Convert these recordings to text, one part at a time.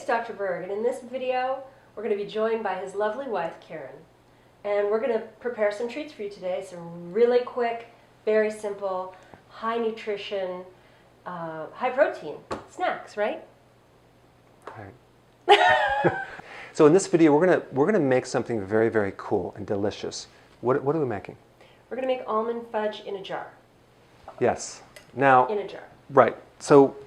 it's Dr. Berg, and in this video we're going to be joined by his lovely wife Karen, and we're going to prepare some treats for you today. Some really quick, very simple, high nutrition, high protein snacks, right? Right. So in this video we're gonna make something very, very cool and delicious. What are we making? We're going to make almond fudge in a jar. Yes. Now. In a jar. Right. So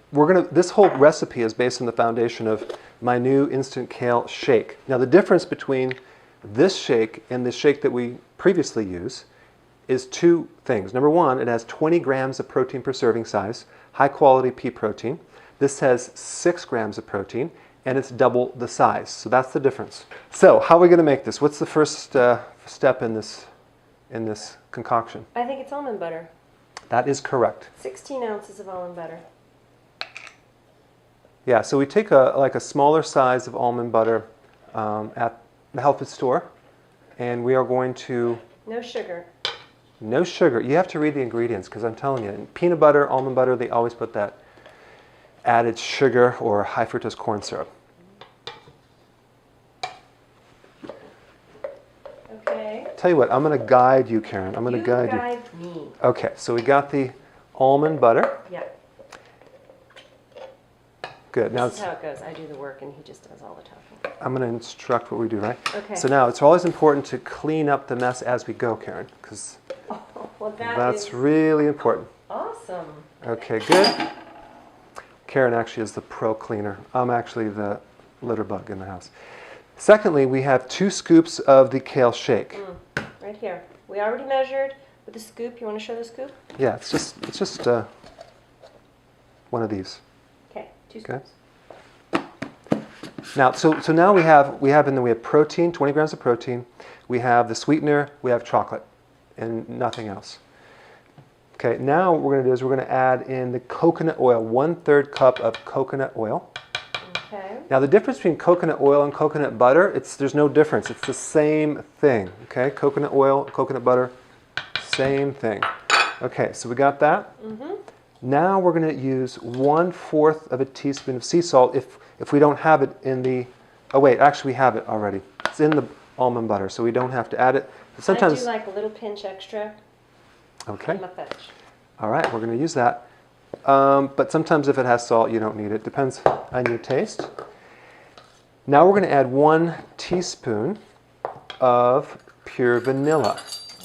this whole recipe is based on the foundation of my new Instant Kale Shake. Now the difference between this shake and the shake that we previously use is two things. Number one, it has 20 grams of protein per serving size, high quality pea protein. This has 6 grams of protein, and it's double the size. So that's the difference. So how are we going to make this? What's the first step in this concoction? I think it's almond butter. That is correct. 16 ounces of almond butter. Yeah, so we take a smaller size of almond butter at the health food store, and we are going to... No sugar. No sugar. You have to read the ingredients, because I'm telling you, in peanut butter, almond butter, they always put that added sugar or high fructose corn syrup. Okay. Tell you what, I'm going to guide you, Karen. I'm going to guide you. Guide me. Okay, so we got the almond butter. Yeah. Good. Now this is how it goes. I do the work and he just does all the talking. I'm going to instruct what we do, right? Okay. So now it's always important to clean up the mess as we go, Karen, because well, that's really important. Awesome. Okay, good. Karen actually is the pro cleaner. I'm actually the litter bug in the house. Secondly, we have 2 scoops of the kale shake. Right here. We already measured with the scoop. You want to show the scoop? Yeah, it's just one of these. Okay, 2 scoops. Okay. Now, so now we have protein, 20 grams of protein. We have the sweetener. We have chocolate, and nothing else. Okay. Now what we're going to do is we're going to add in the coconut oil, 1/3 cup of coconut oil. Okay. Now the difference between coconut oil and coconut butter, there's no difference. It's the same thing. Okay. Coconut oil, coconut butter, same thing. Okay. So we got that. Now we're going to use 1/4 of a teaspoon of sea salt if we don't have it in the... Oh wait, actually we have it already. It's in the almond butter, so we don't have to add it. Sometimes I do like a little pinch extra. Okay. In my fudge. All right, we're going to use that. But sometimes if it has salt, you don't need it. Depends on your taste. Now we're going to add 1 teaspoon of pure vanilla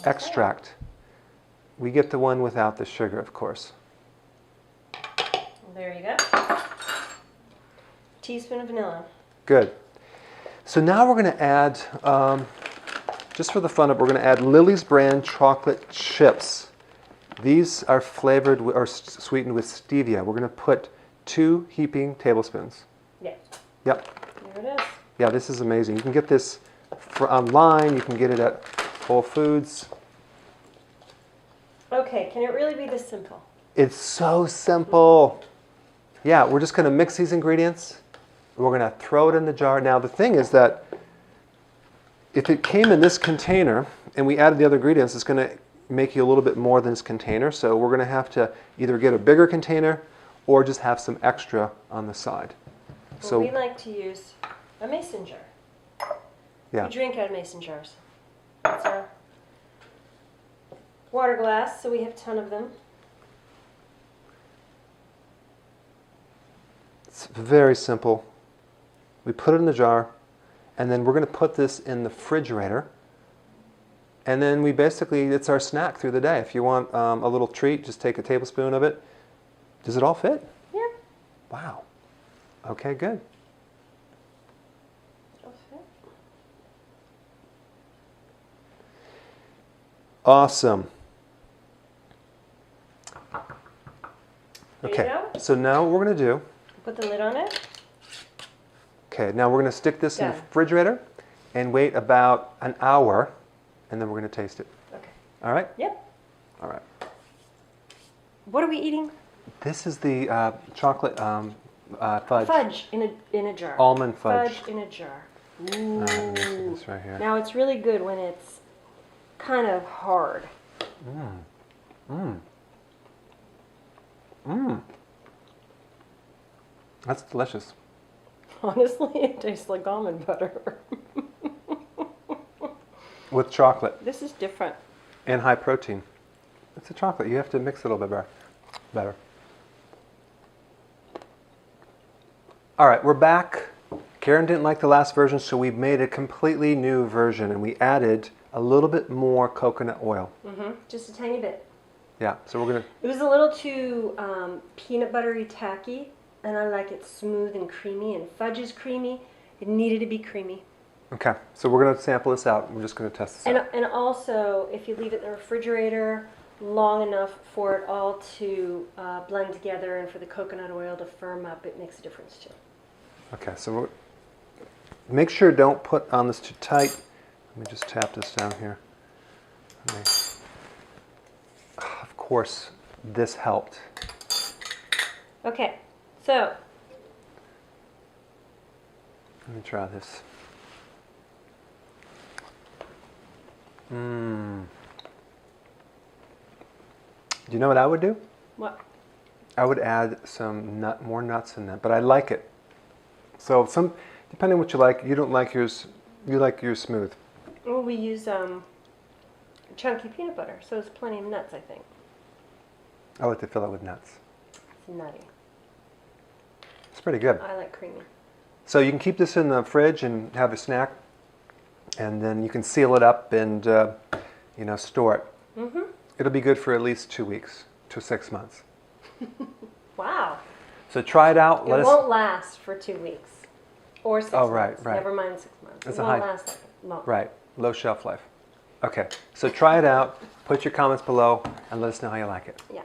extract. We get the one without the sugar, of course. There you go. Teaspoon of vanilla. Good. So now we're going to add, just for the fun of it, we're going to add Lily's brand chocolate chips. These are flavored or sweetened with stevia. We're going to put 2 heaping tablespoons. Yeah. Yep. There it is. Yeah, this is amazing. You can get this online. You can get it at Whole Foods. Okay, can it really be this simple? It's so simple. Yeah, we're just going to mix these ingredients. We're going to throw it in the jar. Now, the thing is that if it came in this container and we added the other ingredients, it's going to make you a little bit more than this container. So we're going to have to either get a bigger container or just have some extra on the side. Well, so we like to use a mason jar. Yeah. We drink out of mason jars. That's our water glass, so we have a ton of them. It's very simple. We put it in the jar, and then we're going to put this in the refrigerator. And then it's our snack through the day. If you want a little treat, just take a tablespoon of it. Does it all fit? Yeah. Wow. Okay, good. It'll fit. Awesome. There Okay, you go. so now what we're going to do... Put the lid on it. Okay, now we're going to stick this in the Done. refrigerator and wait about an hour, and then we're going to taste it. Okay. All right? Yep. All right. What are we eating? This is the chocolate fudge. Fudge in a jar. Almond fudge. Fudge in a jar. Let me see this right here. Now it's really good when it's kind of hard. That's delicious. Honestly, it tastes like almond butter. With chocolate This is different. and high protein. It's a chocolate. You have to mix it a little bit better. All right, we're back. Karen didn't like the last version, so we made a completely new version, and we added a little bit more coconut oil. Just a tiny bit. Yeah, so we're gonna. It was a little too peanut buttery tacky, and I like it smooth and creamy, and fudge is creamy. It needed to be creamy. Okay, so we're gonna sample this out. We're just gonna test this out. And also, if you leave it in the refrigerator long enough for it all to blend together and for the coconut oil to firm up, it makes a difference too. Okay, so make sure don't put on this too tight. Let me just tap this down here. Of course, this helped. Okay, so Let me try this. Do you know what I would do? what? I would add some more nuts in that, but I like it. So depending on what you like, you don't like yours. You like yours smooth. Well, we use chunky peanut butter, so it's plenty of nuts, I think. I like to fill it with nuts. It's nutty. It's pretty good. I like creamy. So you can keep this in the fridge and have a snack, and then you can seal it up and store it. It'll be good for at least 2 weeks to 6 months. Wow. So try it out. It won't last for 2 weeks or 6 months. Right. Never mind 6 months. It's it won't last that long. Right, low shelf life. Okay, so try it out. Put your comments below and let us know how you like it. Yeah.